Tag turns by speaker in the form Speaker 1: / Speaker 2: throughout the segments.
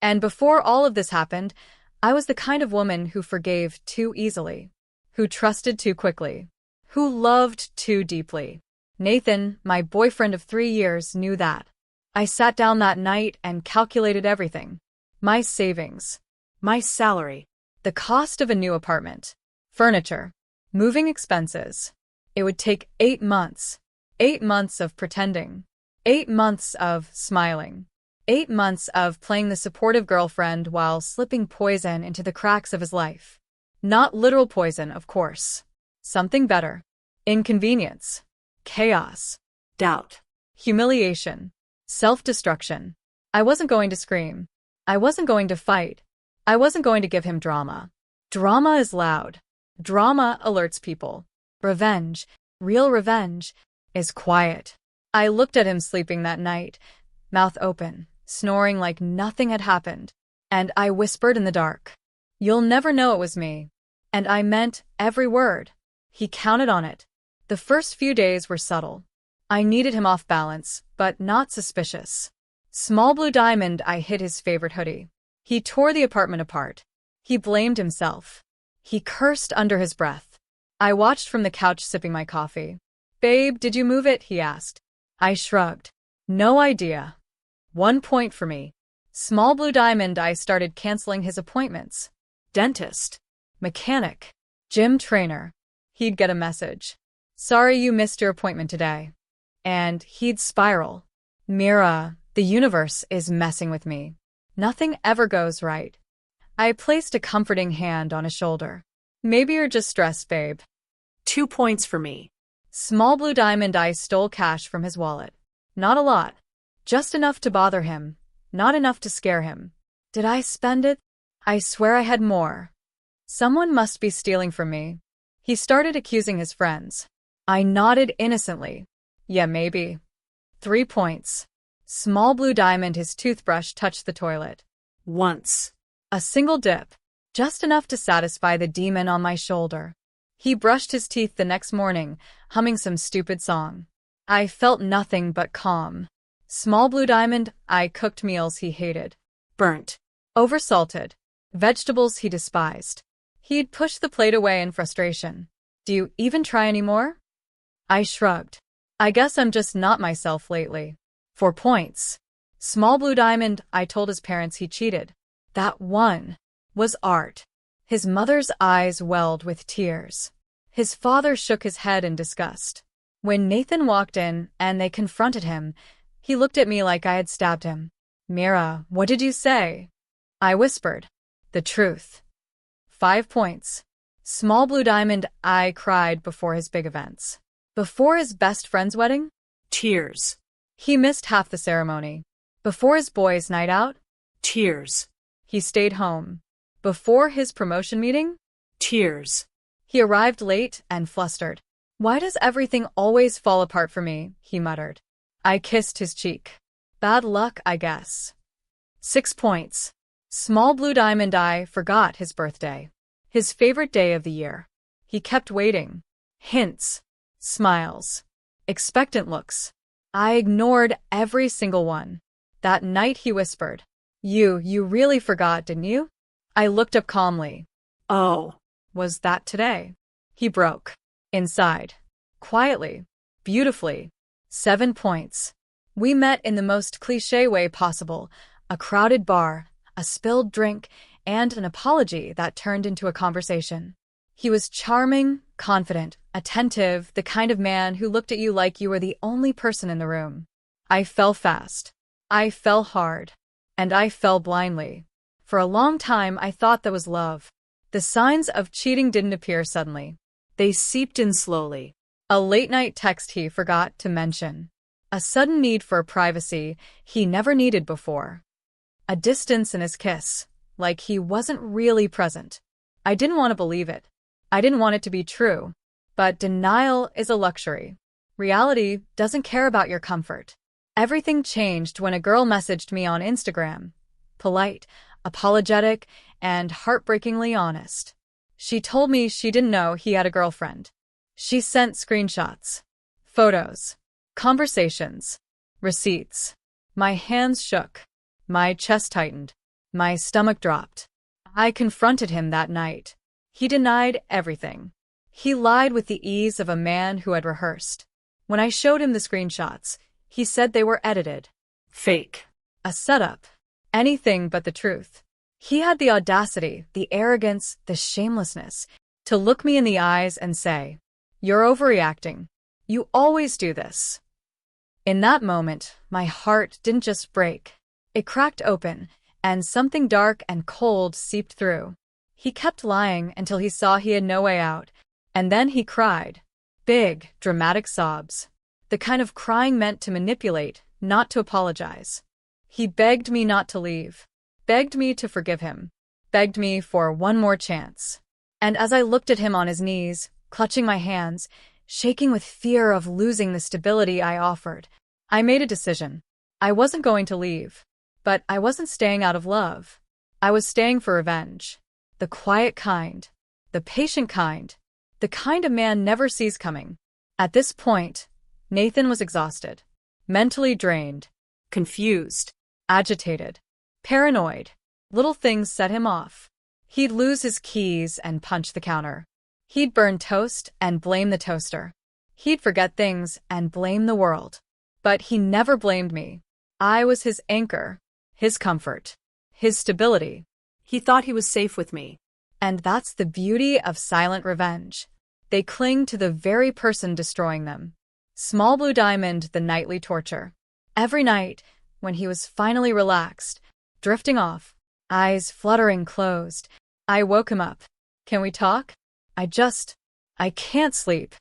Speaker 1: And before all of this happened, I was the kind of woman who forgave too easily, who trusted too quickly, who loved too deeply. Nathan, my boyfriend of 3 years, knew that. I sat down that night and calculated everything. My savings, my salary, the cost of a new apartment, furniture, moving expenses. It would take 8 months. 8 months of pretending. 8 months of smiling. 8 months of playing the supportive girlfriend while slipping poison into the cracks of his life. Not literal poison, of course. Something better. Inconvenience. Chaos. Doubt. Humiliation. Self-destruction. I wasn't going to scream. I wasn't going to fight. I wasn't going to give him drama. Drama is loud. Drama alerts people. Revenge, real revenge, is quiet. I looked at him sleeping that night, mouth open, snoring like nothing had happened, and I whispered in the dark, "You'll never know it was me." And I meant every word. He counted on it. The first few days were subtle. I needed him off balance, but not suspicious. Small blue diamond, I hid his favorite hoodie. He tore the apartment apart. He blamed himself. He cursed under his breath. I watched from the couch sipping my coffee. "Babe, did you move it?" he asked. I shrugged. No idea. 1 point for me. Small blue diamond, I started canceling his appointments. Dentist. Mechanic. Gym trainer. He'd get a message. "Sorry you missed your appointment today." And he'd spiral. Mira, the universe is messing with me. Nothing ever goes right. I placed a comforting hand on his shoulder. "Maybe you're just stressed, babe."
Speaker 2: 2 points for me.
Speaker 1: Small blue diamond, I stole cash from his wallet. Not a lot. Just enough to bother him. Not enough to scare him. Did I spend it? I swear I had more. Someone must be stealing from me. He started accusing his friends. I nodded innocently. Yeah, maybe. 3 points. Small blue diamond, his toothbrush touched the toilet.
Speaker 2: Once.
Speaker 1: A single dip. Just enough to satisfy the demon on my shoulder. He brushed his teeth the next morning, humming some stupid song. I felt nothing but calm. Small blue diamond, I cooked meals he hated.
Speaker 2: Burnt.
Speaker 1: Oversalted. Vegetables he despised. He'd push the plate away in frustration. "Do you even try anymore?" I shrugged. I guess I'm just not myself lately. 4 points. Small blue diamond, I told his parents he cheated. That one was art. His mother's eyes welled with tears. His father shook his head in disgust. When Nathan walked in and they confronted him, he looked at me like I had stabbed him. "Mira, what did you say?" I whispered. "The truth." 5 points. Small blue diamond, I cried before his big events. Before his best friend's wedding?
Speaker 2: Tears.
Speaker 1: He missed half the ceremony. Before his boys' night out?
Speaker 2: Tears.
Speaker 1: He stayed home. Before his promotion meeting?
Speaker 2: Tears.
Speaker 1: He arrived late and flustered. "Why does everything always fall apart for me?" he muttered. I kissed his cheek. "Bad luck, I guess." 6 points. Small blue diamond, I forgot his birthday. His favorite day of the year. He kept waiting. Hints. Smiles. Expectant looks. I ignored every single one. That night he whispered, You really forgot, didn't you?" I looked up calmly.
Speaker 2: "Oh.
Speaker 1: Was that today?" He broke. Inside. Quietly. Beautifully. 7 points. We met in the most cliché way possible. A crowded bar, a spilled drink, and an apology that turned into a conversation. He was charming, confident, attentive, the kind of man who looked at you like you were the only person in the room. I fell fast. I fell hard. And I fell blindly. For a long time I thought that was love. The signs of cheating didn't appear suddenly. They seeped in slowly. A late-night text he forgot to mention. A sudden need for privacy he never needed before. A distance in his kiss, like he wasn't really present. I didn't want to believe it. I didn't want it to be true. But denial is a luxury. Reality doesn't care about your comfort. Everything changed when a girl messaged me on Instagram. Polite, apologetic, and heartbreakingly honest. She told me she didn't know he had a girlfriend. She sent screenshots, photos, conversations, receipts. My hands shook. My chest tightened. My stomach dropped. I confronted him that night. He denied everything. He lied with the ease of a man who had rehearsed. When I showed him the screenshots, he said they were edited.
Speaker 2: Fake.
Speaker 1: A setup. Anything but the truth. He had the audacity, the arrogance, the shamelessness to look me in the eyes and say, "You're overreacting. You always do this." In that moment, my heart didn't just break. It cracked open, and something dark and cold seeped through. He kept lying until he saw he had no way out, and then he cried. Big, dramatic sobs. The kind of crying meant to manipulate, not to apologize. He begged me not to leave. Begged me to forgive him. Begged me for one more chance. And as I looked at him on his knees, clutching my hands, shaking with fear of losing the stability I offered, I made a decision. I wasn't going to leave. But I wasn't staying out of love. I was staying for revenge. The quiet kind. The patient kind. The kind a man never sees coming. At this point, Nathan was exhausted. Mentally drained. Confused. Agitated. Paranoid. Little things set him off. He'd lose his keys and punch the counter. He'd burn toast and blame the toaster. He'd forget things and blame the world. But he never blamed me. I was his anchor, his comfort, his stability.
Speaker 2: He thought he was safe with me.
Speaker 1: And that's the beauty of silent revenge. They cling to the very person destroying them. Small Blue Diamond, the nightly torture. Every night, when he was finally relaxed, drifting off, eyes fluttering closed, I woke him up. "Can we talk? I can't sleep."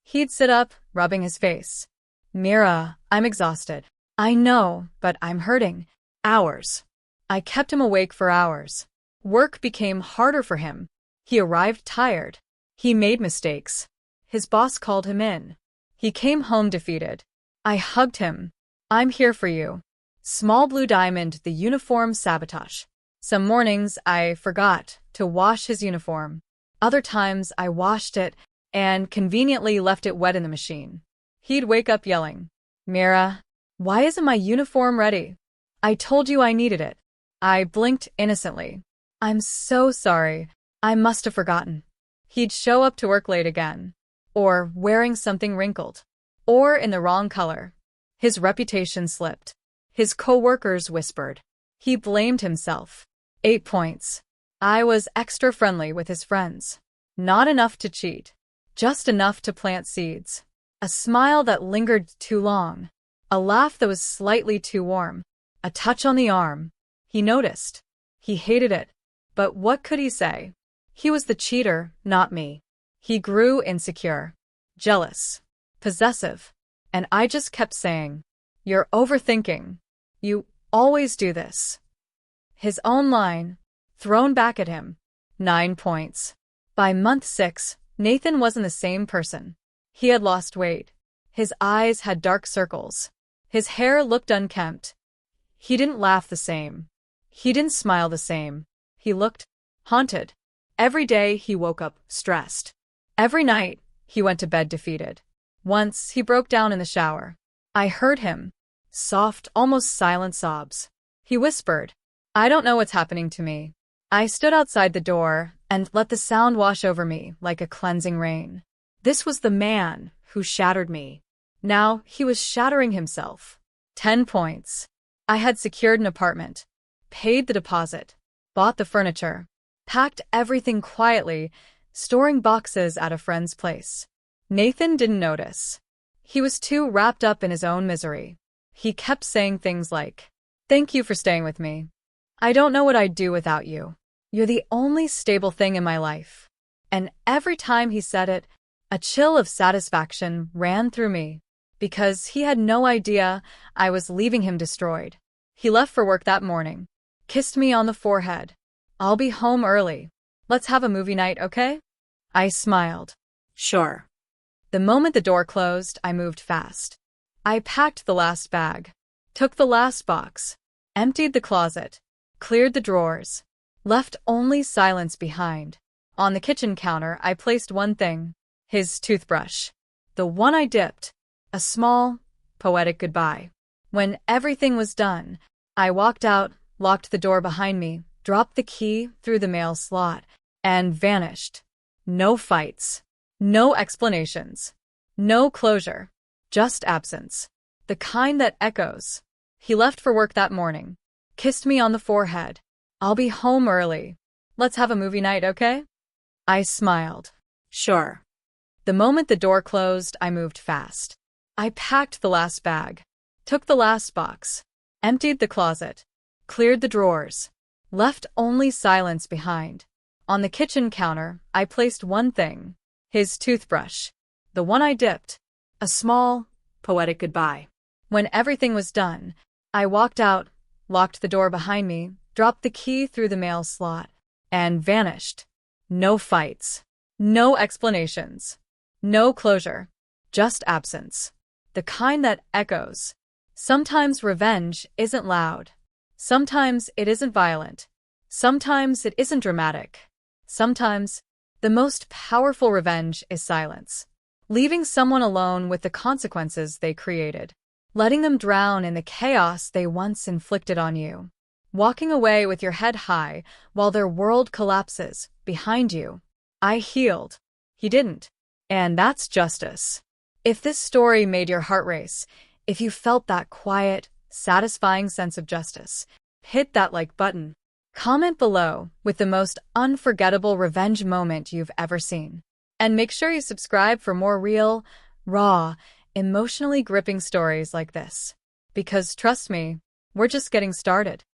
Speaker 1: He'd sit up, rubbing his face. "Mira, I'm exhausted." "I know, but I'm hurting." Hours. I kept him awake for hours. Work became harder for him. He arrived tired. He made mistakes. His boss called him in. He came home defeated. I hugged him. "I'm here for you." Small Blue Diamond, the uniform sabotage. Some mornings I forgot to wash his uniform. Other times I washed it and conveniently left it wet in the machine. He'd wake up yelling, "Mira, why isn't my uniform ready? I told you I needed it." I blinked innocently. "I'm so sorry. I must have forgotten." He'd show up to work late again, or wearing something wrinkled, or in the wrong color. His reputation slipped. His coworkers whispered. He blamed himself. 8 points. I was extra friendly with his friends. Not enough to cheat. Just enough to plant seeds. A smile that lingered too long. A laugh that was slightly too warm. A touch on the arm. He noticed. He hated it. But what could he say? He was the cheater, not me. He grew insecure. Jealous. Possessive. And I just kept saying, "You're overthinking. You always do this." His own line, thrown back at him. 9 points. By month 6, Nathan wasn't the same person. He had lost weight. His eyes had dark circles. His hair looked unkempt. He didn't laugh the same. He didn't smile the same. He looked haunted. Every day he woke up stressed. Every night he went to bed defeated. Once he broke down in the shower. I heard him. Soft, almost silent sobs. He whispered, "I don't know what's happening to me." I stood outside the door and let the sound wash over me like a cleansing rain. This was the man who shattered me. Now he was shattering himself. 10 points. I had secured an apartment, paid the deposit, bought the furniture, packed everything quietly, storing boxes at a friend's place. Nathan didn't notice. He was too wrapped up in his own misery. He kept saying things like, "Thank you for staying with me. I don't know what I'd do without you. You're the only stable thing in my life." And every time he said it, a chill of satisfaction ran through me, because he had no idea I was leaving him destroyed. He left for work that morning, kissed me on the forehead. "I'll be home early. Let's have a movie night, okay?" I smiled.
Speaker 2: Sure.
Speaker 1: The moment the door closed, I moved fast. I packed the last bag, took the last box, emptied the closet, cleared the drawers, left only silence behind. On the kitchen counter, I placed one thing, his toothbrush. The one I dipped, a small, poetic goodbye. When everything was done, I walked out, locked the door behind me, dropped the key through the mail slot, and vanished. No fights. No explanations. No closure. Just absence. The kind that echoes. He left for work that morning. Kissed me on the forehead. I'll be home early. Let's have a movie night, okay? I smiled.
Speaker 2: Sure.
Speaker 1: The moment the door closed, I moved fast. I packed the last bag, took the last box, emptied the closet, cleared the drawers, left only silence behind. On the kitchen counter, I placed one thing, his toothbrush, the one I dipped, a small,
Speaker 2: Poetic goodbye.
Speaker 1: When everything was done, I walked out, locked the door behind me, dropped the key through the mail slot, and vanished. No fights. No explanations. No closure. Just absence. The kind that echoes. Sometimes revenge isn't loud. Sometimes it isn't violent. Sometimes it isn't dramatic. Sometimes the most powerful revenge is silence. Leaving someone alone with the consequences they created. Letting them drown in the chaos they once inflicted on you. Walking away with your head high while their world collapses behind you. I healed. He didn't. And that's justice. If this story made your heart race, if you felt that quiet, satisfying sense of justice, hit that like button. Comment below with the most unforgettable revenge moment you've ever seen. And make sure you subscribe for more real, raw, emotionally gripping stories like this. Because trust me, we're just getting started.